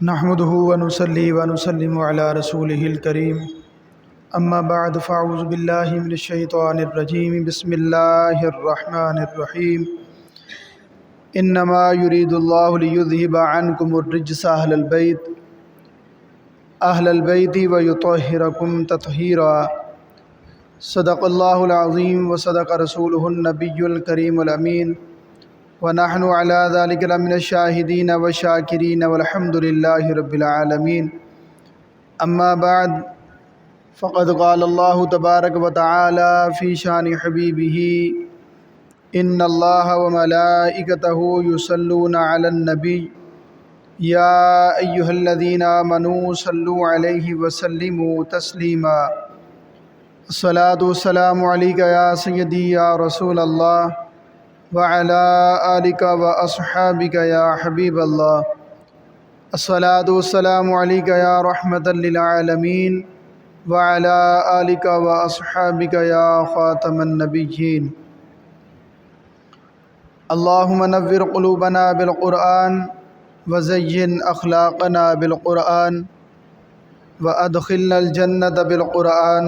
نحمده ونصلي ونسلم على رسوله الكريم اما بعد فاعوذ بالله من الشيطان الرجيم بسم الله الرحمن الرحيم انما يريد الله ليذهب عنكم الرجس اهل البيت ويطهركم تطهيرا صدق الله العظيم وصدق رسوله النبي الكريم الامين ونحن على ذلك لمن الشاهدين والشاكرين والحمد لله رب العالمين اما بعد فقد قال الله تبارك وتعالى في شان حبيبه ان الله وملائكته يصلون على النبي يا ايها الذين آمنوا صلوا عليه وسلموا تسليما الصلاة والسلام عليك يا سيدي يا رسول الله وعلى آلك وأصحابك يا حبيب الله الصلاة والسلام عليك يا رحمة للعالمين وعلى آلك وأصحابك يا خاتم النبيين اللهم نور قلوبنا بالقرآن وزين أخلاقنا بالقرآن وأدخلنا الجنة بالقرآن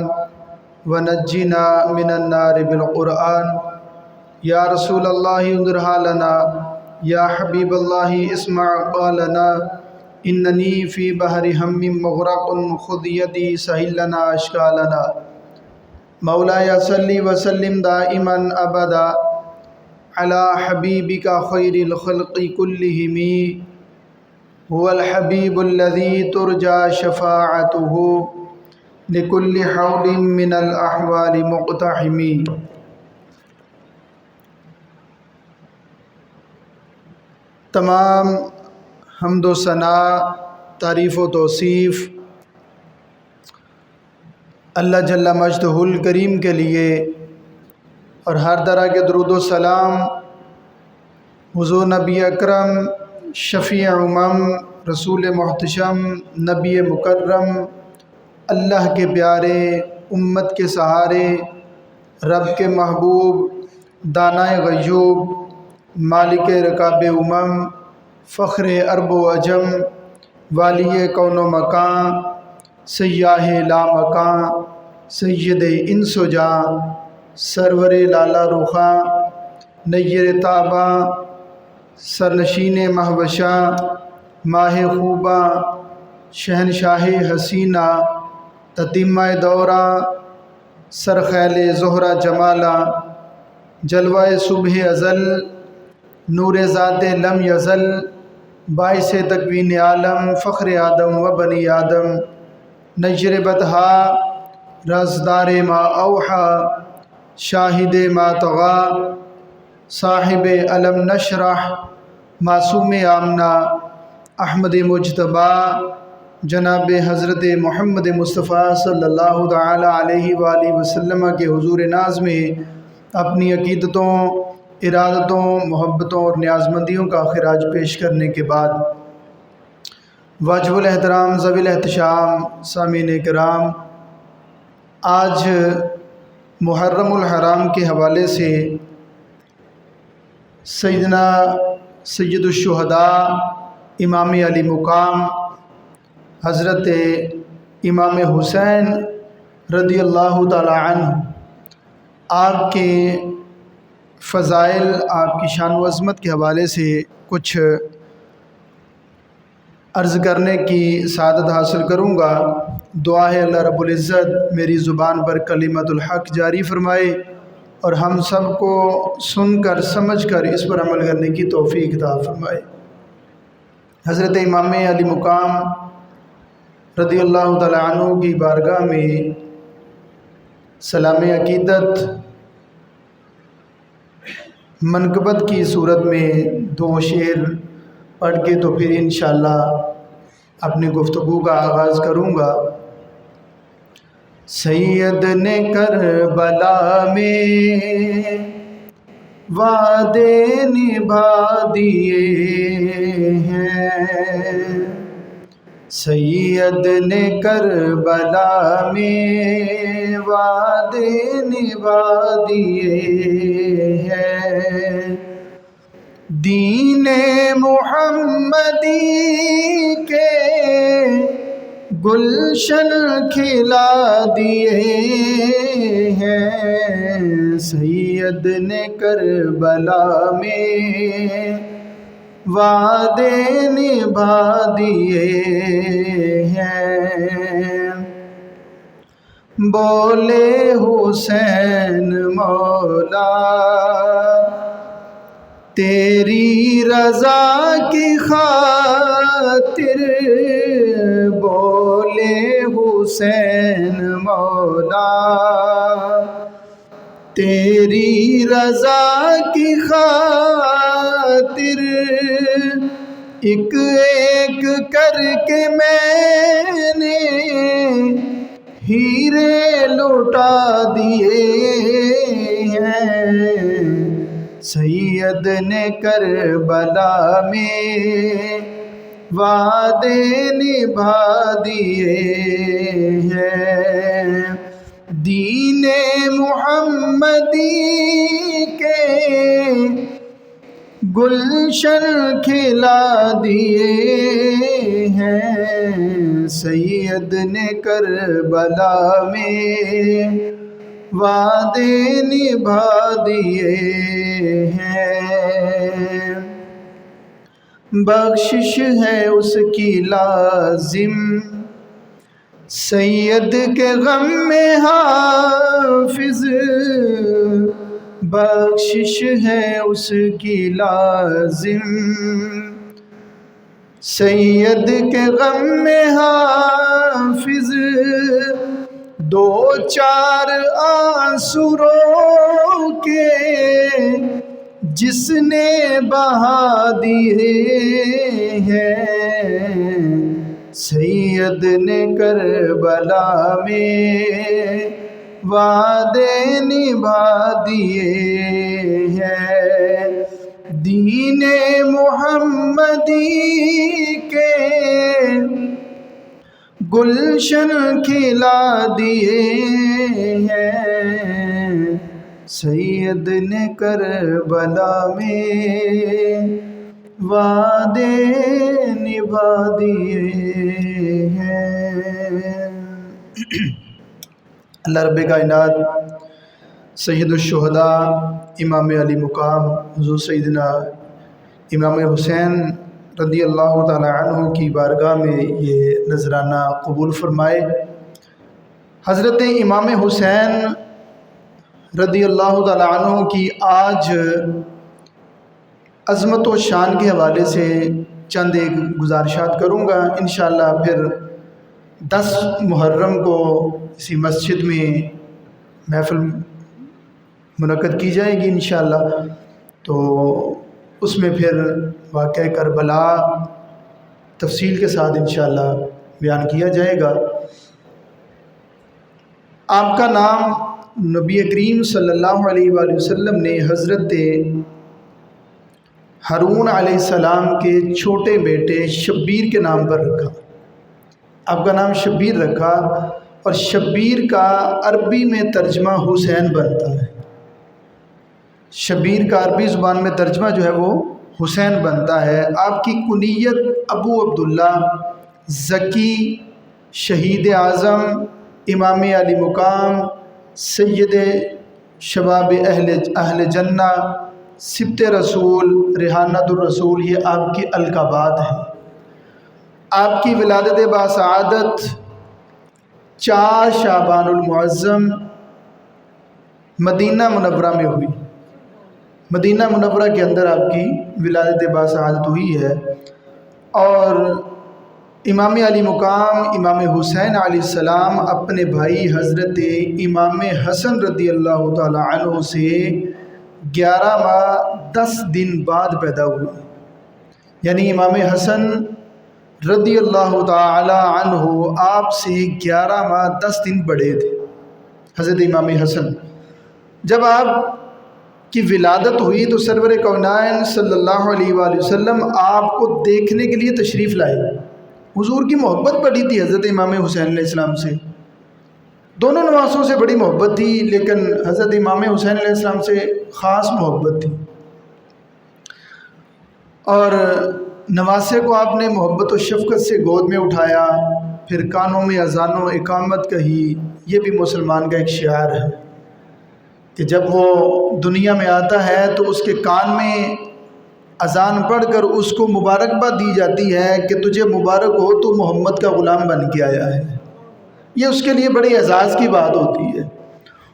ونجنا من النار بالقرآن یا رسول اللہ انظر حالنا یا حبیب اللہ اسمع قالنا اننی فی بحر ہم مغرق خذ یدی سہل لنا اشکالنا مولایا صلی وسلم دائما ابدا علی حبیبک خیر الخلق کلہم هو الحبیب الذی ترجى شفاعته لكل حول من الاحوال مقتحم تمام حمد و ثناء تعریف و توصیف اللہ جل مجدہ الکریم کے لیے اور ہر طرح کے درود و سلام حضور نبی اکرم شفیع امم رسول محتشم نبی مکرم اللہ کے پیارے امت کے سہارے رب کے محبوب دانائے غیوب مالک رکاب امم فخر عرب و عجم والی کون و مکان سیاہ لا مکان سید انس و جاں سرور لالا رخاں نیر تاباں سرنشین مہوشاں ماہ خوباں شہنشاہ حسینہ تتیمہ دورہ سرخیل زہرہ جمالہ جلوہ صبح ازل نور ذات لم یزل باعث تکوین عالم فخر آدم و بنی آدم نجر بدہا رازدار ما اوحا شاہد ما طغا صاحب علم نشرح معصوم آمنہ احمد مجتبیٰ جناب حضرت محمد مصطفیٰ صلی اللہ تعالی علیہ وآلہ وسلم کے حضور ناز میں اپنی عقیدتوں ارادتوں محبتوں اور نیازمندیوں کا خراج پیش کرنے کے بعد واجب الاحترام ذوی الاحتشام سامعین کرام، آج محرم الحرام کے حوالے سے سیدنا سید الشہداء امام علی مقام حضرت امام حسین رضی اللہ تعالی عنہ آپ کے فضائل، آپ کی شان و عظمت کے حوالے سے کچھ عرض کرنے کی سعادت حاصل کروں گا۔ دعا ہے اللہ رب العزت میری زبان پر کلمت الحق جاری فرمائے اور ہم سب کو سن کر سمجھ کر اس پر عمل کرنے کی توفیق عطا فرمائے۔ حضرت امام علی مقام رضی اللہ تعالیٰ عنہ کی بارگاہ میں سلام عقیدت منقبت کی صورت میں دو شعر پڑھ کے تو پھر انشاءاللہ اپنی گفتگو کا آغاز کروں گا۔ سید نے کربلا میں وعدے نبھا دیے ہیں، سید نے کربلا میں وعدے نبھا دیے ہیں، دین محمدی کے گلشن کھلا دیے ہیں سید نے کربلا میں، وعدے نبھا دیے ہیں۔ بولے حسین مولا تیری رضا کی خاطر، بولے حسین مولا تیری رضا کی خاطر، ایک ایک کر کے میں نے ہیرے لوٹا دیے ہیں، سید نے کربلا میں وعدے نبھا دیے ہیں۔ دین محمدی کے گلشن کھلا دیے ہیں، سید نے کربلا میں وعدے نبھا دیے ہیں۔ بخشش ہے اس کی لازم سید کے غم میں حافظ، بخشش ہے اس کی لازم سید کے غم میں حافظ، دو چار آنسو رو کے جس نے بہا دیے ہیں، سید نے کربلا میں وعدے نبھا دیے ہیں۔ دین محمدی کے گلشن کھلا دیے ہیں، سید نے کربلا میں وعدے نبھا دیے ہیں۔ اللہ رب کائنات سید الشہداء امام علی مقام حضور سیدنا امام حسین رضی اللہ تعالی عنہ کی بارگاہ میں یہ نذرانہ قبول فرمائے۔ حضرت امام حسین رضی اللہ تعالی عنہ کی آج عظمت و شان کے حوالے سے چند ایک گزارشات کروں گا، انشاءاللہ پھر 10 محرم کو اسی مسجد میں محفل منعقد کی جائے گی انشاءاللہ، تو اس میں پھر واقعہ کربلا تفصیل کے ساتھ انشاءاللہ بیان کیا جائے گا۔ آپ کا نام نبی کریم صلی اللہ علیہ وآلہ وسلم نے حضرت ہارون علیہ السلام کے چھوٹے بیٹے شبیر کے نام پر رکھا۔ آپ کا نام شبیر رکھا، اور شبیر کا عربی میں ترجمہ حسین بنتا ہے۔ شبیر کا عربی زبان میں ترجمہ جو ہے وہ حسین بنتا ہے۔ آپ کی کنیت ابو عبداللہ، ذکی، شہید اعظم، امام علی مقام، سید شباب اہل جنہ، سبط رسول، ریحانۃ الرسول، یہ آپ کی القابات ہیں۔ آپ کی ولادت باسعادت 4 شعبان المعظم مدینہ منورہ میں ہوئی۔ مدینہ منورہ کے اندر آپ کی ولادت باسعادت ہوئی ہے، اور امام علی مقام امام حسین علیہ السلام اپنے بھائی حضرت امام حسن رضی اللہ تعالی عنہ سے 11 ماہ 10 دن بعد پیدا ہوئے، یعنی امام حسن رضی اللہ تعالی عنہ آپ سے 11 ماہ 10 دن بڑے تھے۔ حضرت امام حسن جب آپ کی ولادت ہوئی تو سرور کونین صلی اللہ علیہ وآلہ وسلم آپ کو دیکھنے کے لیے تشریف لائے۔ حضور کی محبت بڑی تھی حضرت امام حسین علیہ السلام سے، دونوں نواسوں سے بڑی محبت تھی، لیکن حضرت امام حسین علیہ السلام سے خاص محبت تھی، اور نواسے کو آپ نے محبت و شفقت سے گود میں اٹھایا، پھر کانوں میں اذان و اقامت کہی، یہ بھی مسلمان کا ایک شعار ہے کہ جب وہ دنیا میں آتا ہے تو اس کے کان میں اذان پڑھ کر اس کو مبارکباد دی جاتی ہے کہ تجھے مبارک ہو، تو محمد کا غلام بن کے آیا ہے۔ یہ اس کے لیے بڑی اعزاز کی بات ہوتی ہے۔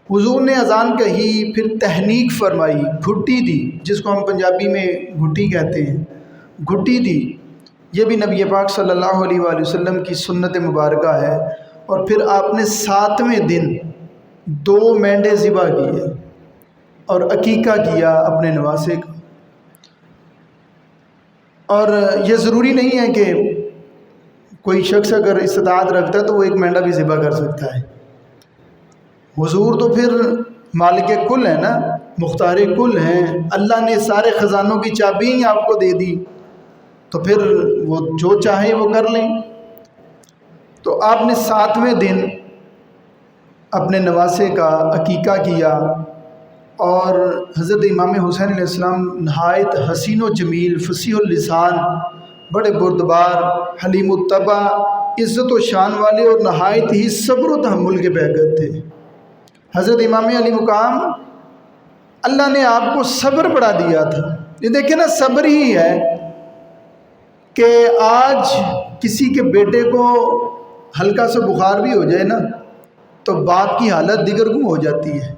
حضور نے اذان کہی، پھر تحنیک فرمائی، گھٹی دی، جس کو ہم پنجابی میں گھٹی کہتے ہیں، گھٹی دی۔ یہ بھی نبی پاک صلی اللہ علیہ وآلہ وسلم کی سنت مبارکہ ہے۔ اور پھر آپ نے 7ویں دن 2 مینڈے ذبح کیے اور عقیقہ کیا اپنے نواسے کا۔ اور یہ ضروری نہیں ہے کہ کوئی شخص اگر استطاعت رکھتا ہے تو وہ 1 مینڈا بھی ذبح کر سکتا ہے۔ حضور تو پھر مالک کل ہے نا، مختار کل ہیں، اللہ نے سارے خزانوں کی چابی ہی آپ کو دے دی، تو پھر وہ جو چاہے وہ کر لیں۔ تو آپ نے 7ویں دن اپنے نواسے کا عقیقہ کیا، اور حضرت امام حسین علیہ السلام نہایت حسین و جمیل، فصیح اللسان، بڑے بردبار، حلیم الطبع، عزت و شان والے اور نہایت ہی صبر و تحمل کے پیکر تھے۔ حضرت امام علی مقام، اللہ نے آپ کو صبر بڑھا دیا تھا۔ یہ دیکھیں نا، صبر ہی ہے کہ آج کسی کے بیٹے کو ہلکا سا بخار بھی ہو جائے نا تو باپ کی حالت دیگر گم ہو جاتی ہے،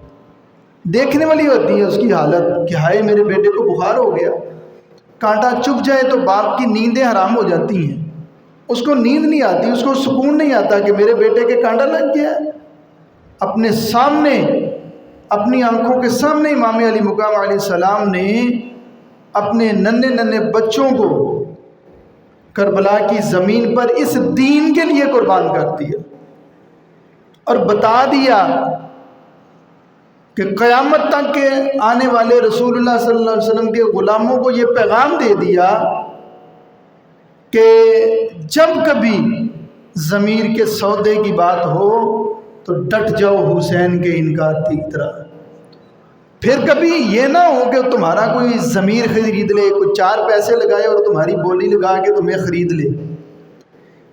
دیکھنے والی ہوتی ہے اس کی حالت کہ ہائے میرے بیٹے کو بخار ہو گیا۔ کانٹا چبھ جائے تو باپ کی نیندیں حرام ہو جاتی ہیں، اس کو نیند نہیں آتی، اس کو سکون نہیں آتا کہ میرے بیٹے کے کانٹا لگ گیا ہے۔ اپنے سامنے، اپنی آنکھوں کے سامنے امام علی مقام علیہ السلام نے اپنے ننھے ننھے بچوں کو کربلا کی زمین پر اس دین کے لیے قربان کر دیا، اور بتا دیا کہ قیامت تک کے آنے والے رسول اللہ صلی اللہ علیہ وسلم کے غلاموں کو یہ پیغام دے دیا کہ جب کبھی ضمیر کے سودے کی بات ہو تو ڈٹ جاؤ حسین کے انکار کی طرح۔ پھر کبھی یہ نہ ہو کہ تمہارا کوئی ضمیر خرید لے، کوئی 4 پیسے لگائے اور تمہاری بولی لگا کے تمہیں خرید لے۔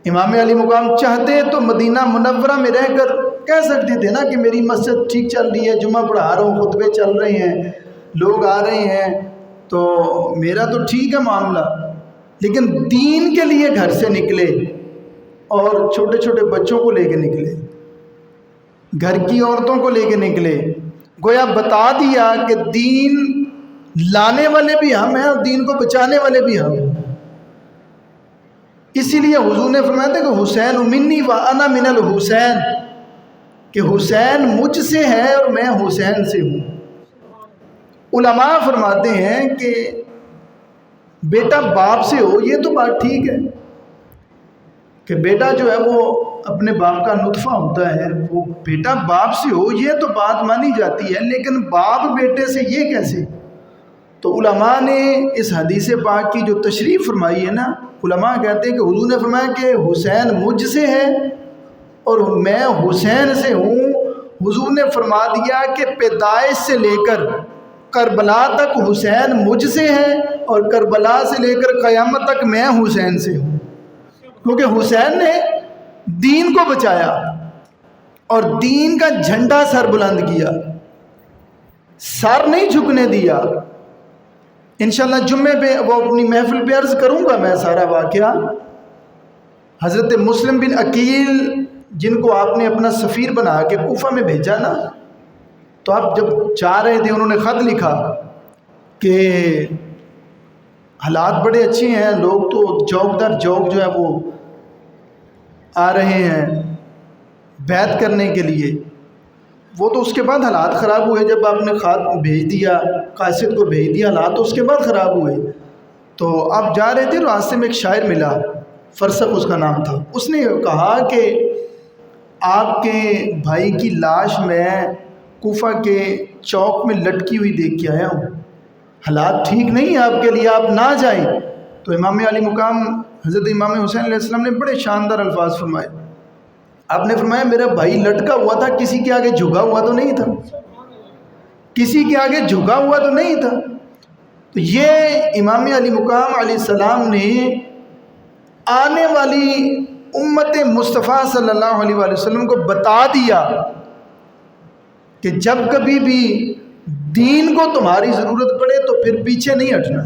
امام علی مقام چاہتے تو مدینہ منورہ میں رہ کر کہہ سکتے تھے نا کہ میری مسجد ٹھیک چل رہی ہے، جمعہ پڑھا رہا ہوں، خطبے چل رہے ہیں، لوگ آ رہے ہیں، تو میرا تو ٹھیک ہے معاملہ۔ لیکن دین کے لیے گھر سے نکلے اور چھوٹے چھوٹے بچوں کو لے کے نکلے، گھر کی عورتوں کو لے کے نکلے، گویا بتا دیا کہ دین لانے والے بھی ہم ہیں اور دین کو بچانے والے بھی ہم ہیں۔ اسی لیے حضور نے فرمایا تھا کہ حسین منی و انا من الحسین، کہ حسین مجھ سے ہے اور میں حسین سے ہوں۔ علماء فرماتے ہیں کہ بیٹا باپ سے ہو یہ تو بات ٹھیک ہے کہ بیٹا جو ہے وہ اپنے باپ کا نطفہ ہوتا ہے، وہ بیٹا باپ سے ہو یہ تو بات مانی جاتی ہے، لیکن باپ بیٹے سے یہ کیسے؟ تو علماء نے اس حدیث پاک کی جو تشریح فرمائی ہے نا، علماء کہتے ہیں کہ حضور نے فرمایا کہ حسین مجھ سے ہے اور میں حسین سے ہوں۔ حضور نے فرما دیا کہ پیدائش سے لے کر کربلا تک حسین مجھ سے ہے اور کربلا سے لے کر قیامت تک میں حسین سے ہوں، کیونکہ حسین نے دین کو بچایا اور دین کا جھنڈا سر بلند کیا، سر نہیں جھکنے دیا۔ انشاءاللہ جمعے پہ وہ اپنی محفل پہ عرض کروں گا میں سارا واقعہ۔ حضرت مسلم بن عقیل جن کو آپ نے اپنا سفیر بنا کے کوفہ میں بھیجا نا، تو آپ جب چاہ رہے تھے انہوں نے خط لکھا کہ حالات بڑے اچھے ہیں، لوگ تو چوک در چوک جو ہے وہ آ رہے ہیں بیعت کرنے کے لیے۔ وہ تو اس کے بعد حالات خراب ہوئے، جب آپ نے خط بھیج دیا، قاصد کو بھیج دیا، حالات تو اس کے بعد خراب ہوئے۔ تو آپ جا رہے تھے، راستے میں ایک شاعر ملا، فرسخ اس کا نام تھا، اس نے کہا کہ آپ کے بھائی کی لاش میں کوفہ کے چوک میں لٹکی ہوئی دیکھ کے آیا ہوں، حالات ٹھیک نہیں ہیں آپ کے لیے، آپ نہ جائیں۔ تو امام علی مقام حضرت امام حسین علیہ السلام نے بڑے شاندار الفاظ فرمائے۔ آپ نے فرمایا میرا بھائی لٹکا ہوا تھا، کسی کے آگے جھکا ہوا تو نہیں تھا، کسی کے آگے جھکا ہوا تو نہیں تھا۔ تو یہ امام علی مقام علیہ السلام نے آنے والی امت مصطفیٰ صلی اللہ علیہ وآلہ وسلم کو بتا دیا کہ جب کبھی بھی دین کو تمہاری ضرورت پڑے تو پھر پیچھے نہیں ہٹنا.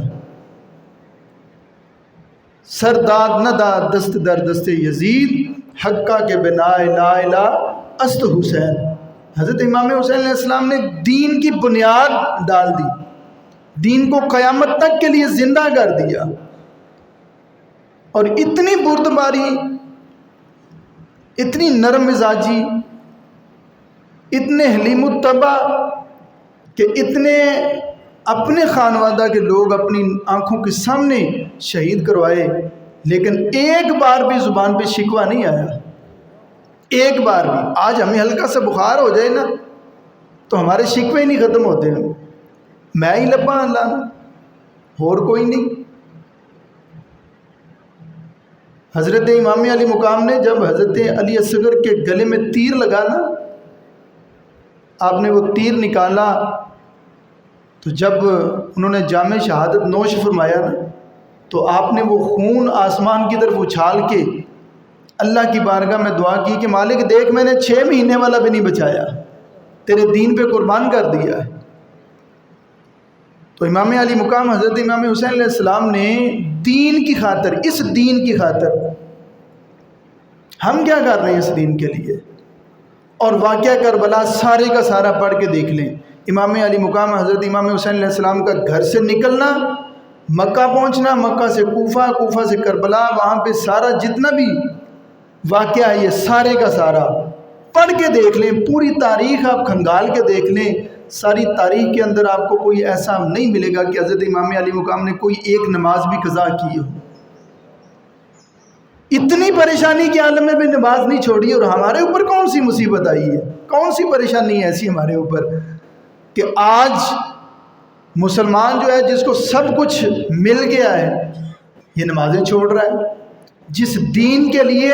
سر داد نہ داد دست در دست یزید حقہ کے بنا لا الہ است حسین. حضرت امام حسین علیہ السلام نے دین کی بنیاد ڈال دی، دین کو قیامت تک کے لیے زندہ کر دیا. اور اتنی بردباری، اتنی نرم مزاجی، اتنے حلیم الطبع کہ اتنے اپنے خانوادہ کے لوگ اپنی آنکھوں کے سامنے شہید کروائے، لیکن ایک بار بھی زبان پہ شکوہ نہیں آیا، ایک بار بھی. آج ہمیں ہلکا سا بخار ہو جائے نا تو ہمارے شکوے نہیں ختم ہوتے ہیں. میں ہی لبا اللہ اور کوئی نہیں. حضرت امام علی مقام نے جب حضرت علی اصغر کے گلے میں تیر لگانا، آپ نے وہ تیر نکالا تو جب انہوں نے جام شہادت نوش فرمایا نا تو آپ نے وہ خون آسمان کی طرف اچھال کے اللہ کی بارگاہ میں دعا کی کہ مالک دیکھ میں نے 6 مہینے والا بھی نہیں بچایا، تیرے دین پہ قربان کر دیا ہے. تو امام علی مقام حضرت امام حسین علیہ السلام نے دین کی خاطر، اس دین کی خاطر ہم کیا کر رہے ہیں اس دین کے لیے. اور واقعہ کربلا سارے کا سارا پڑھ کے دیکھ لیں. امام علی مقام حضرت امام حسین علیہ السلام کا گھر سے نکلنا، مکہ پہنچنا، مکہ سے کوفہ، کوفہ سے کربلا، وہاں پہ سارا جتنا بھی واقعہ ہے یہ سارے کا سارا پڑھ کے دیکھ لیں. پوری تاریخ آپ کھنگال کے دیکھ لیں، ساری تاریخ کے اندر آپ کو کوئی ایسا نہیں ملے گا کہ حضرت امام علی مقام نے کوئی ایک نماز بھی قضا کی ہو. اتنی پریشانی کے عالم میں بھی نماز نہیں چھوڑی. اور ہمارے اوپر کون سی مصیبت آئی ہے، کون سی پریشانی ایسی ہمارے اوپر کہ آج مسلمان جو ہے جس کو سب کچھ مل گیا ہے یہ نمازیں چھوڑ رہا ہے. جس دین کے لیے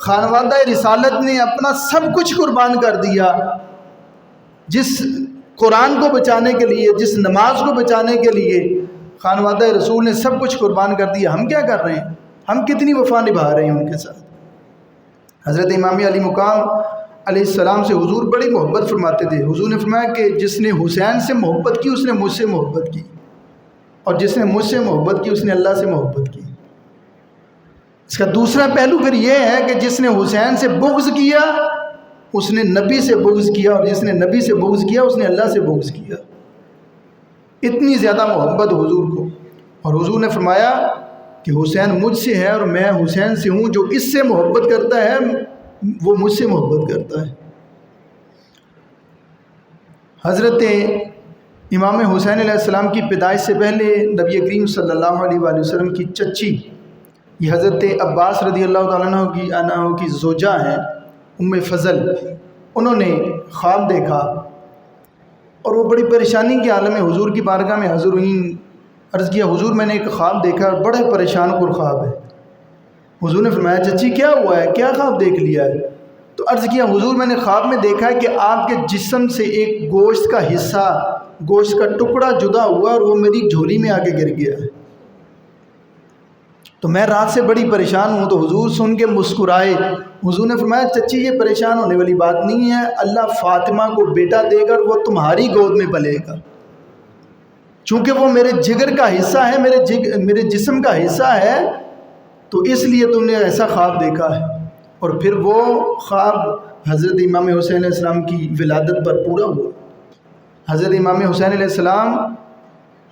خانوادہ رسالت نے اپنا سب کچھ قربان کر دیا، جس قرآن کو بچانے کے لیے، جس نماز کو بچانے کے لیے خانوادہ رسول نے سب کچھ قربان کر دیا، ہم کیا کر رہے ہیں؟ ہم کتنی وفا نبھا رہے ہیں ان کے ساتھ. حضرت امام علی مقام علیہ السلام سے حضور بڑی محبت فرماتے تھے. حضور نے فرمایا کہ جس نے حسین سے محبت کی اس نے مجھ سے محبت کی، اور جس نے مجھ سے محبت کی اس نے اللہ سے محبت کی. اس کا دوسرا پہلو پھر یہ ہے کہ جس نے حسین سے بغض کیا اس نے نبی سے بغض کیا، اور جس نے نبی سے بغض کیا اس نے اللہ سے بغض کیا. اتنی زیادہ محبت حضور کو. اور حضور نے فرمایا کہ حسین مجھ سے ہے اور میں حسین سے ہوں، جو اس سے محبت کرتا ہے وہ مجھ سے محبت کرتا ہے. حضرت امام حسین علیہ السلام کی پیدائش سے پہلے نبی کریم صلی اللہ علیہ وآلہ وسلم کی چچی، یہ حضرت عباس رضی اللہ تعالیٰ عنہ کی زوجہ ہیں، ام فضل، انہوں نے خواب دیکھا اور وہ بڑی پریشانی کے عالم میں حضور کی بارگاہ میں حاضر ہوئیں. عرض کیا حضور میں نے ایک خواب دیکھا اور بڑے پریشان کن خواب ہے. حضور نے فرمایا چچی کیا ہوا ہے، کیا خواب دیکھ لیا ہے؟ تو عرض کیا حضور میں نے خواب میں دیکھا ہے کہ آپ کے جسم سے ایک گوشت کا حصہ، گوشت کا ٹکڑا جدا ہوا اور وہ میری جھولی میں آ کے گر گیا ہے. تو میں رات سے بڑی پریشان ہوں. تو حضور سن کے مسکرائے. حضور نے فرمایا چچی یہ پریشان ہونے والی بات نہیں ہے، اللہ فاطمہ کو بیٹا دے گا اور وہ تمہاری گود میں پلے گا. چونکہ وہ میرے جگر کا حصہ ہے، میرے جسم کا حصہ ہے، تو اس لیے تم نے ایسا خواب دیکھا ہے. اور پھر وہ خواب حضرت امام حسین علیہ السلام کی ولادت پر پورا ہوا. حضرت امام حسین علیہ السلام،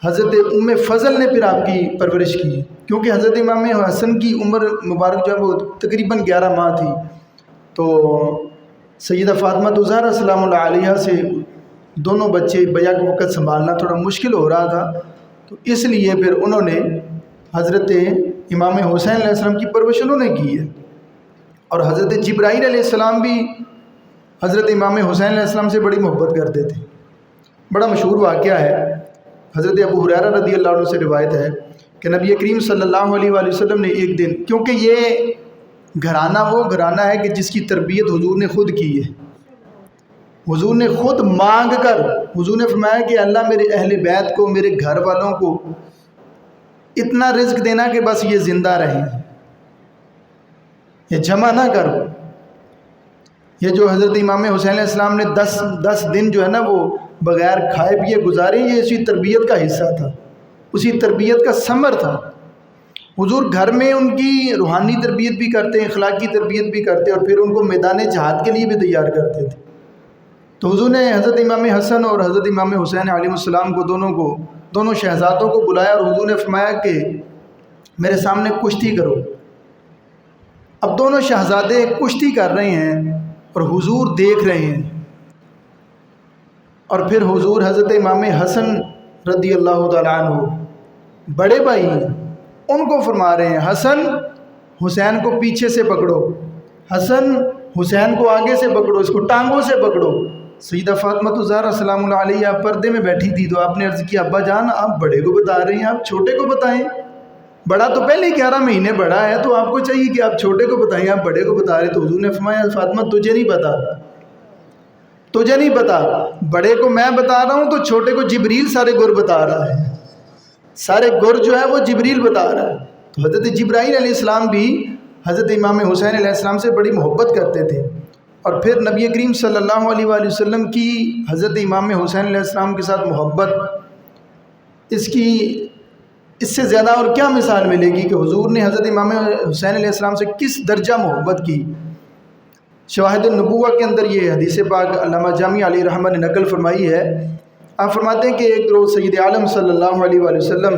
حضرت ام فضل نے پھر آپ کی پرورش کی، کیونکہ حضرت امام حسن کی عمر مبارک جو ہے وہ تقریباً 11 ماہ تھی. تو سیدہ فاطمہ الزہرا سلام اللہ علیہہ سے دونوں بچے بیک وقت سنبھالنا تھوڑا مشکل ہو رہا تھا، تو اس لیے پھر انہوں نے حضرت امام حسین علیہ السلام کی پرورش انہوں نے کی ہے. اور حضرت جبرائیل علیہ السلام بھی حضرت امام حسین علیہ السلام سے بڑی محبت کرتے تھے. بڑا مشہور واقعہ ہے، حضرت ابو ہریرہ رضی اللہ عنہ سے روایت ہے کہ نبی کریم صلی اللہ علیہ وآلہ وسلم نے ایک دن، کیونکہ یہ گھرانہ وہ گھرانہ ہے کہ جس کی تربیت حضور نے خود کی ہے، حضور نے خود مانگ کر، حضور نے فرمایا کہ اللہ میرے اہل بیت کو، میرے گھر والوں کو اتنا رزق دینا کہ بس یہ زندہ رہیں. یہ جمع نہ کرو۔ یہ جو حضرت امام حسین علیہ السلام نے 10 دن جو ہے نا وہ بغیر کھائے پیے گزارے، یہ اسی تربیت کا حصہ تھا، اسی تربیت کا ثمر تھا۔ حضور گھر میں ان کی روحانی تربیت بھی کرتے، اخلاقی تربیت بھی کرتے، اور پھر ان کو میدان جہاد کے لیے بھی تیار کرتے تھے۔ تو حضور نے حضرت امام حسن اور حضرت امام حسین علیہ السلام کو دونوں شہزادوں کو بلایا، اور حضور نے فرمایا کہ میرے سامنے کشتی کرو۔ اب دونوں شہزادے کشتی کر رہے ہیں اور حضور دیکھ رہے ہیں، اور پھر حضور حضرت امام حسن رضی اللہ تعالیٰ عنہ بڑے بھائی ہیں، ان کو فرما رہے ہیں حسن حسین کو پیچھے سے پکڑو، حسن حسین کو آگے سے پکڑو، اس کو ٹانگوں سے پکڑو۔ سیدہ فاطمہ الزہرا سلام اللہ علیہ پردے میں بیٹھی تھی، تو آپ نے عرض کیا ابا جان آپ بڑے کو بتا رہے ہیں، آپ چھوٹے کو بتائیں، بڑا تو پہلے 11 مہینے بڑا ہے، تو آپ کو چاہیے کہ آپ چھوٹے کو بتائیں، آپ بڑے کو بتا رہے۔ تو حضور نے فرمایا فاطمہ تجھے نہیں پتا، تجھے نہیں پتا، بڑے کو میں بتا رہا ہوں تو چھوٹے کو جبریل سارے گر بتا رہا ہے، سارے گر جو ہے وہ جبریل بتا رہا ہے۔ تو حضرت جبرائیل علیہ السلام بھی حضرت امام حسین علیہ السلام سے بڑی محبت کرتے تھے، اور پھر نبی کریم صلی اللہ علیہ وآلہ وسلم کی حضرت امام حسین علیہ السلام کے ساتھ محبت، اس سے زیادہ اور کیا مثال ملے گی کہ حضور نے حضرت امام حسین علیہ السلام سے کس درجہ محبت کی۔ شواہد النبوہ کے اندر یہ حدیث پاک علامہ جامی علیہ رحمہ نے نقل فرمائی ہے۔ آپ فرماتے ہیں کہ ایک روز سید عالم صلی اللہ علیہ وآلہ وسلم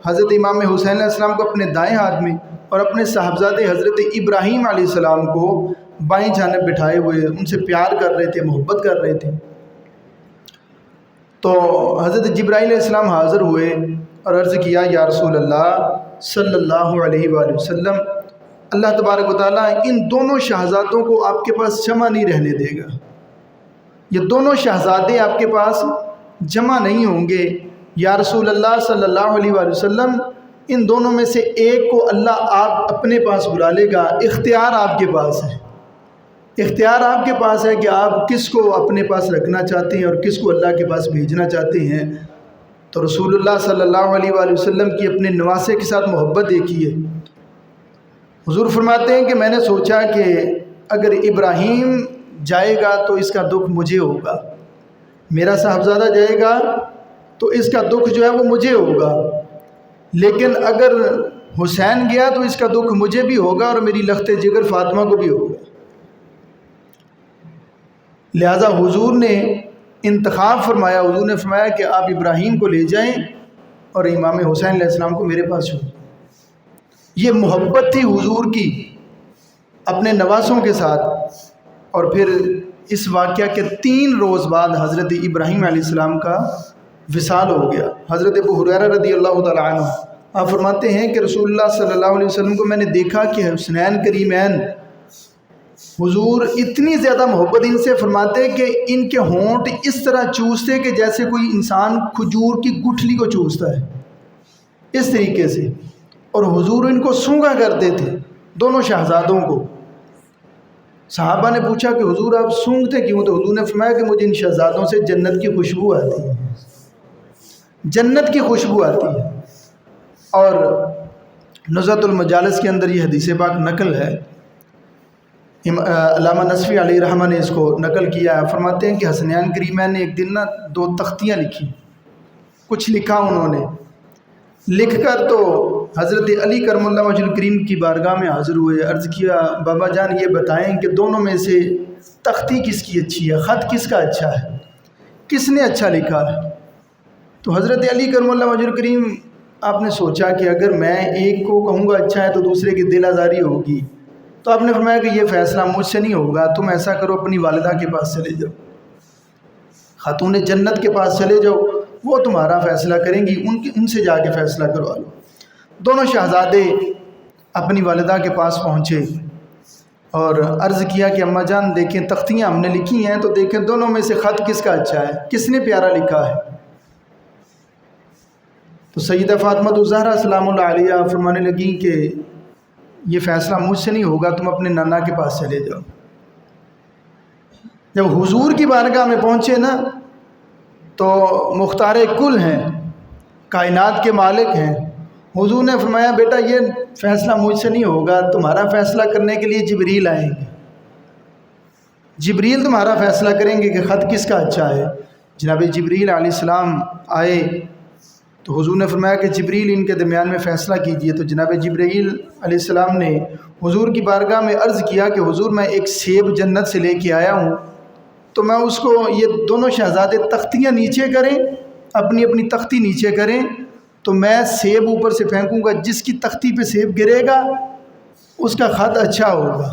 حضرت امام حسین علیہ السلام کو اپنے دائیں ہاتھ میں اور اپنے صاحبزادے حضرت ابراہیم علیہ السلام کو بائیں جانب بٹھائے ہوئے ان سے پیار کر رہے تھے، محبت کر رہے تھے۔ تو حضرت جبرائیل علیہ السلام حاضر ہوئے اور عرض کیا یا رسول اللہ صلی اللہ علیہ وآلہ وسلم، اللہ تبارک و تعالیٰ ان دونوں شہزادوں کو آپ کے پاس جمع نہیں رہنے دے گا، یہ دونوں شہزادے آپ کے پاس جمع نہیں ہوں گے۔ یا رسول اللہ صلی اللہ علیہ وآلہ وسلم ان دونوں میں سے ایک کو اللہ آپ اپنے پاس بلا لے گا، اختیار آپ کے پاس ہے، اختیار آپ کے پاس ہے کہ آپ کس کو اپنے پاس رکھنا چاہتے ہیں اور کس کو اللہ کے پاس بھیجنا چاہتے ہیں۔ تو رسول اللہ صلی اللہ علیہ وآلہ وسلم کی اپنے نواسے کے ساتھ محبت دیکھی ہے۔ حضور فرماتے ہیں کہ میں نے سوچا کہ اگر ابراہیم جائے گا تو اس کا دکھ مجھے ہوگا، میرا صاحبزادہ جائے گا تو اس کا دکھ جو ہے وہ مجھے ہوگا، لیکن اگر حسین گیا تو اس کا دکھ مجھے بھی ہوگا اور میری لخت جگر فاطمہ کو بھی ہوگا۔ لہٰذا حضور نے انتخاب فرمایا، حضور نے فرمایا کہ آپ ابراہیم کو لے جائیں اور امام حسین علیہ السلام کو میرے پاس چھوڑیں۔ یہ محبت تھی حضور کی اپنے نواسوں کے ساتھ۔ اور پھر اس واقعہ کے 3 روز بعد حضرت ابراہیم علیہ السلام کا وصال ہو گیا۔ حضرت ابو ہریرہ رضی اللہ تعالیٰ عنہ آپ فرماتے ہیں کہ رسول اللہ صلی اللہ علیہ وسلم کو میں نے دیکھا کہ حسنین کریمین، حضور اتنی زیادہ محبت ان سے فرماتے کہ ان کے ہونٹ اس طرح چوستے کہ جیسے کوئی انسان کھجور کی گٹھلی کو چوستا ہے، اس طریقے سے، اور حضور ان کو سونگا کرتے تھے دونوں شہزادوں کو۔ صحابہ نے پوچھا کہ حضور آپ سونگتے کیوں؟ تو حضور نے فرمایا کہ مجھے ان شہزادوں سے جنت کی خوشبو آتی ہے، جنت کی خوشبو آتی ہے۔ اور نزہۃ المجالس کے اندر یہ حدیث پاک نقل ہے، علامہ نصفی علیہ رحمہ نے اس کو نقل کیا ہے۔ فرماتے ہیں کہ حسنین کریمین نے ایک دن 2 تختیاں لکھی، کچھ لکھا انہوں نے، لکھ کر تو حضرت علی کرم اللہ وجہ الکریم کی بارگاہ میں حاضر ہوئے، عرض کیا بابا جان یہ بتائیں کہ دونوں میں سے تختی کس کی اچھی ہے، خط کس کا اچھا ہے، کس نے اچھا لکھا ہے؟ تو حضرت علی کرم اللہ وجہ الکریم آپ نے سوچا کہ اگر میں ایک کو کہوں گا اچھا ہے تو دوسرے کی دل آزاری ہوگی، تو آپ نے فرمایا کہ یہ فیصلہ مجھ سے نہیں ہوگا، تم ایسا کرو اپنی والدہ کے پاس چلے جاؤ، خاتون جنت کے پاس چلے جاؤ، وہ تمہارا فیصلہ کریں گی، ان سے جا کے فیصلہ کروا لو۔ دونوں شہزادے اپنی والدہ کے پاس پہنچے اور عرض کیا کہ اماں جان دیکھیں تختیاں ہم نے لکھی ہیں، تو دیکھیں دونوں میں سے خط کس کا اچھا ہے، کس نے پیارا لکھا ہے؟ تو سیدہ فاطمہ الزہرا سلام اللہ علیہ فرمانے لگیں کہ یہ فیصلہ مجھ سے نہیں ہوگا، تم اپنے نانا کے پاس چلے جاؤ۔ جب حضور کی بارگاہ میں پہنچے نا تو مختار کل ہیں، کائنات کے مالک ہیں، حضور نے فرمایا بیٹا یہ فیصلہ مجھ سے نہیں ہوگا، تمہارا فیصلہ کرنے کے لیے جبریل آئیں گے، جبریل تمہارا فیصلہ کریں گے کہ خط کس کا اچھا ہے۔ جناب جبریل علیہ السلام آئے تو حضور نے فرمایا کہ جبریل ان کے درمیان میں فیصلہ کیجئے۔ تو جناب جبریل علیہ السلام نے حضور کی بارگاہ میں عرض کیا کہ حضور میں ایک سیب جنت سے لے کے آیا ہوں، تو میں اس کو، یہ دونوں شہزادے تختیاں نیچے کریں، اپنی اپنی تختی نیچے کریں، تو میں سیب اوپر سے پھینکوں گا، جس کی تختی پہ سیب گرے گا اس کا خط اچھا ہوگا۔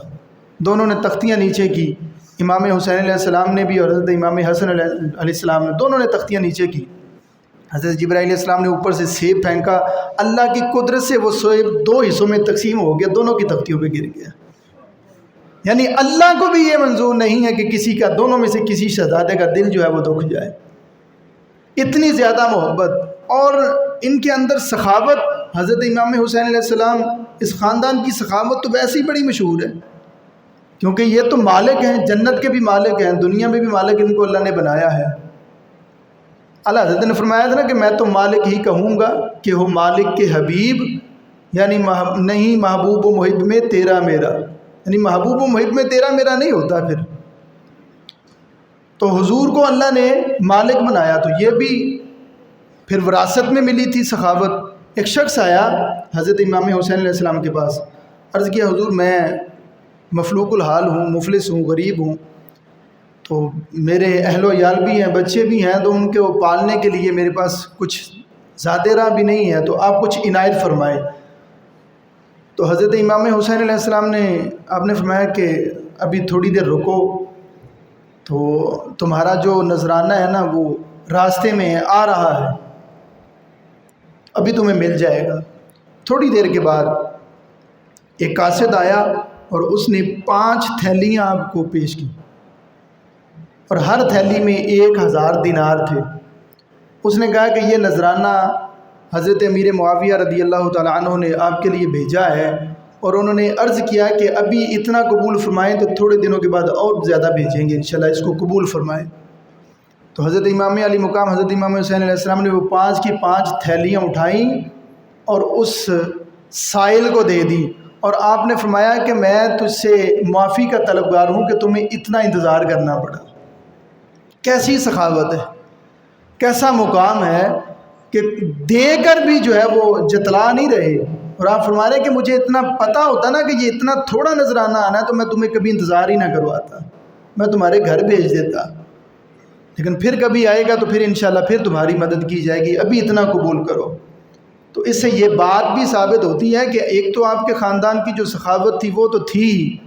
دونوں نے تختیاں نیچے کی، امام حسین علیہ السلام نے بھی اور حضرت امام حسن علیہ السلام نے، دونوں نے تختیاں نیچے کی۔ حضرت جبرائیل علیہ السلام نے اوپر سے سیب پھینکا، اللہ کی قدرت سے وہ سیب 2 حصوں میں تقسیم ہو گیا، دونوں کی تختیوں پہ گر گیا۔ یعنی اللہ کو بھی یہ منظور نہیں ہے کہ کسی کا، دونوں میں سے کسی شہزادے کا دل جو ہے وہ دکھ جائے۔ اتنی زیادہ محبت اور ان کے اندر سخاوت۔ حضرت امام حسین علیہ السلام، اس خاندان کی سخاوت تو ویسے ہی بڑی مشہور ہے، کیونکہ یہ تو مالک ہیں، جنت کے بھی مالک ہیں، دنیا میں بھی مالک ان کو اللہ نے بنایا ہے۔ اللہ حضرت نے فرمایا تھا نا کہ میں تو مالک ہی کہوں گا کہ ہو مالک کے حبیب، یعنی نہیں محبوب و محب میں تیرا میرا، یعنی محبوب و محب میں تیرا میرا نہیں ہوتا پھر۔ تو حضور کو اللہ نے مالک بنایا، تو یہ بھی پھر وراثت میں ملی تھی سخاوت۔ ایک شخص آیا حضرت امام حسین علیہ السلام کے پاس، عرض کیا حضور میں مفلوق الحال ہوں، مفلس ہوں، غریب ہوں، تو میرے اہل و عیال بھی ہیں، بچے بھی ہیں، تو ان کو پالنے کے لیے میرے پاس کچھ زیادہ راہ بھی نہیں ہے، تو آپ کچھ عنایت فرمائیں۔ تو حضرت امام حسین علیہ السلام نے، آپ نے فرمایا کہ ابھی تھوڑی دیر رکو، تو تمہارا جو نذرانہ ہے نا وہ راستے میں آ رہا ہے، ابھی تمہیں مل جائے گا۔ تھوڑی دیر کے بعد ایک قاصد آیا اور اس نے 5 تھیلیاں آپ کو پیش کی، اور ہر تھیلی میں 1000 دینار تھے۔ اس نے کہا کہ یہ نذرانہ حضرت امیر معاویہ رضی اللہ تعالیٰ عنہ نے آپ کے لیے بھیجا ہے، اور انہوں نے عرض کیا کہ ابھی اتنا قبول فرمائیں تو تھوڑے دنوں کے بعد اور زیادہ بھیجیں گے، انشاءاللہ اس کو قبول فرمائیں۔ تو حضرت امام علی مقام حضرت امام حسین علیہ السلام نے وہ 5 کی 5 تھیلیاں اٹھائیں اور اس سائل کو دے دی، اور آپ نے فرمایا کہ میں تجھ سے معافی کا طلبگار ہوں کہ تمہیں اتنا انتظار کرنا پڑا۔ کیسی سخاوت ہے، کیسا مقام ہے کہ دے کر بھی جو ہے وہ جتلا نہیں رہے، اور آپ فرما رہے ہیں کہ مجھے اتنا پتہ ہوتا نا کہ یہ اتنا تھوڑا نذرانہ آنا ہے تو میں تمہیں کبھی انتظار ہی نہ کرواتا، میں تمہارے گھر بھیج دیتا، لیکن پھر کبھی آئے گا تو پھر انشاءاللہ پھر تمہاری مدد کی جائے گی، ابھی اتنا قبول کرو۔ تو اس سے یہ بات بھی ثابت ہوتی ہے کہ ایک تو آپ کے خاندان کی جو سخاوت تھی وہ تو تھی،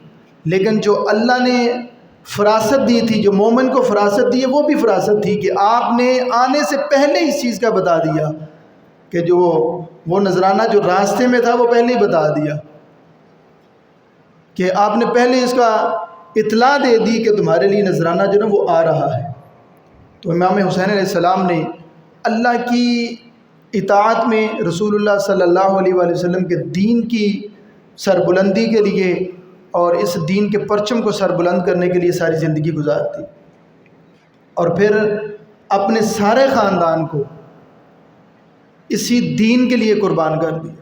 لیکن جو اللہ نے فراست دی تھی، جو مومن کو فراست دی ہے، وہ بھی فراست تھی کہ آپ نے آنے سے پہلے اس چیز کا بتا دیا کہ جو وہ نذرانہ جو راستے میں تھا وہ پہلے ہی بتا دیا، کہ آپ نے پہلے اس کا اطلاع دے دی کہ تمہارے لیے نذرانہ جو ہے وہ آ رہا ہے۔ تو امام حسین علیہ السلام نے اللہ کی اطاعت میں، رسول اللہ صلی اللہ علیہ وآلہ وسلم کے دین کی سربلندی کے لیے اور اس دین کے پرچم کو سربلند کرنے کے لیے ساری زندگی گزار دی، اور پھر اپنے سارے خاندان کو اسی دین کے لیے قربان کر دیا۔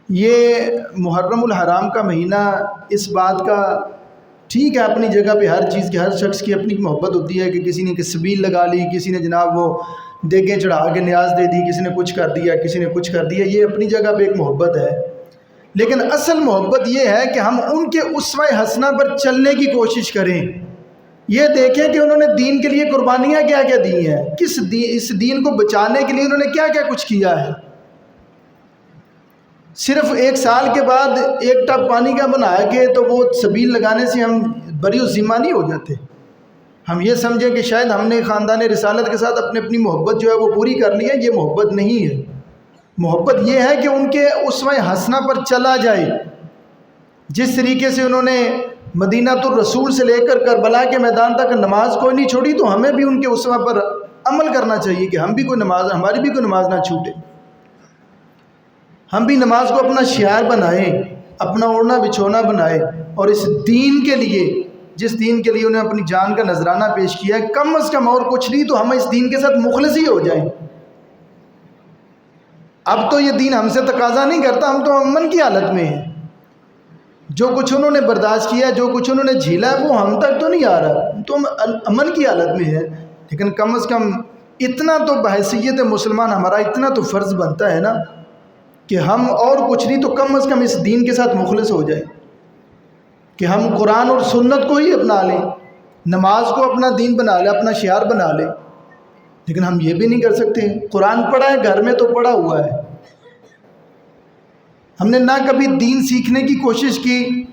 یہ محرم الحرام کا مہینہ اس بات کا، ٹھیک ہے اپنی جگہ پہ ہر چیز کی، ہر شخص کی اپنی محبت ہوتی ہے کہ کسی نے سبیل لگا لی، کسی نے جناب وہ دیگیں چڑھا کے نیاز دے دی، کسی نے کچھ کر دیا، کسی نے کچھ کر دیا، یہ اپنی جگہ پہ ایک محبت ہے، لیکن اصل محبت یہ ہے کہ ہم ان کے اسوہ حسنہ پر چلنے کی کوشش کریں، یہ دیکھیں کہ انہوں نے دین کے لیے قربانیاں کیا کیا دی ہیں، اس دین کو بچانے کے لیے انہوں نے کیا کیا کچھ کیا ہے۔ صرف 1 سال کے بعد 1 ٹپ پانی کا بنا کے تو وہ سبیل لگانے سے ہم بری ذمہ نہیں ہو جاتے، ہم یہ سمجھیں کہ شاید ہم نے خاندان رسالت کے ساتھ اپنی محبت جو ہے وہ پوری کر لی ہے، یہ محبت نہیں ہے۔ محبت یہ ہے کہ ان کے اسوہ حسنہ پر چلا جائے، جس طریقے سے انہوں نے مدینہ الرسول سے لے کر کربلا کے میدان تک نماز کوئی نہیں چھوڑی، تو ہمیں بھی ان کے اسوہ پر عمل کرنا چاہیے کہ ہم بھی ہماری بھی کوئی نماز نہ چھوٹے، ہم بھی نماز کو اپنا شعار بنائیں، اپنا اوڑھنا بچھونا بنائیں، اور اس دین کے لیے، جس دین کے لیے انہیں اپنی جان کا نذرانہ پیش کیا ہے، کم از کم اور کچھ نہیں تو ہم اس دین کے ساتھ مخلص ہی ہو جائیں۔ اب تو یہ دین ہم سے تقاضا نہیں کرتا، ہم تو امن کی حالت میں ہیں۔ جو کچھ انہوں نے برداشت کیا، جو کچھ انہوں نے جھیلا ہے وہ ہم تک تو نہیں آ رہا، ہم تو امن کی حالت میں ہے۔ لیکن کم از کم اتنا تو بحیثیت مسلمان ہمارا اتنا تو فرض بنتا ہے نا کہ ہم اور کچھ نہیں تو کم از کم اس دین کے ساتھ مخلص ہو جائیں، کہ ہم قرآن اور سنت کو ہی اپنا لیں، نماز کو اپنا دین بنا لیں، اپنا شعار بنا لیں۔ لیکن ہم یہ بھی نہیں کر سکتے۔ قرآن پڑھا ہے گھر میں تو پڑھا ہوا ہے، ہم نے نہ کبھی دین سیکھنے کی کوشش کی،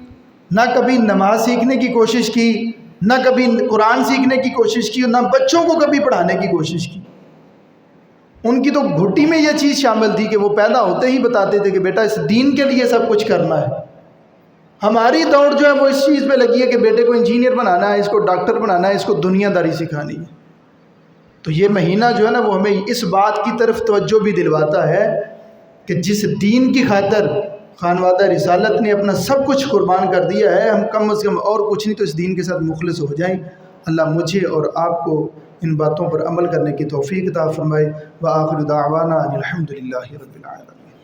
نہ کبھی نماز سیکھنے کی کوشش کی، نہ کبھی قرآن سیکھنے کی کوشش کی، اور نہ بچوں کو کبھی پڑھانے کی کوشش کی۔ ان کی تو گھٹی میں یہ چیز شامل تھی کہ وہ پیدا ہوتے ہی بتاتے تھے کہ بیٹا اس دین کے لیے سب کچھ کرنا ہے۔ ہماری دوڑ جو ہے وہ اس چیز پہ لگی ہے کہ بیٹے کو انجینئر بنانا ہے، اس کو ڈاکٹر بنانا ہے، اس کو دنیا داری سکھانی ہے۔ تو یہ مہینہ جو ہے نا وہ ہمیں اس بات کی طرف توجہ بھی دلواتا ہے کہ جس دین کی خاطر خانوادہ رسالت نے اپنا سب کچھ قربان کر دیا ہے، ہم کم از کم اور کچھ نہیں تو اس دین کے ساتھ مخلص ہو جائیں۔ اللہ مجھے اور آپ کو ان باتوں پر عمل کرنے کی توفیق عطا فرمائے۔ وآخر دعوانا ان الحمد للہ رب العالمین۔